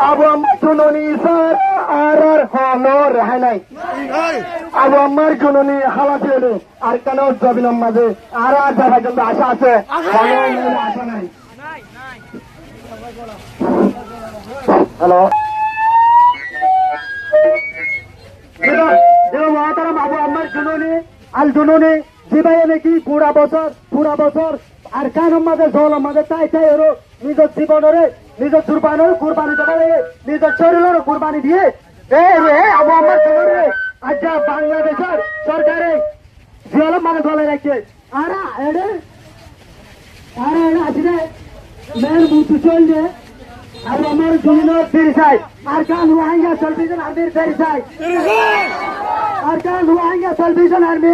আবু আমার জননী স্যার আর হলো রেহাই নাই আবু আমার জননী হালাতে এলো আর কেন জবিনার মাঝে আর যারা কিন্তু আশা আছে আশা নাই। হ্যালো মহাতারাম আবু আমার জননী আল জননী জীবাই নাকি পুরা বছর আর কান মাঝে জল মাঝে তাই ওর নিজের জীবনের নিজের জুরবানের কুরবানি দেবে নিজের শরীরের কুরবানি দিয়ে আবু আমার জননী আজ বাংলাদেশের সরকারে জিয়াল মানে চলে রাখছে আর আসলে মেয়ের বুঝতে চলছে আর আমার জমিনের ফিরে চাই আর কান রোহিঙ্গা সেলফিশন আর্মির ফিরে চাই আর কান রোহিঙ্গা সেলফিশন আর্মি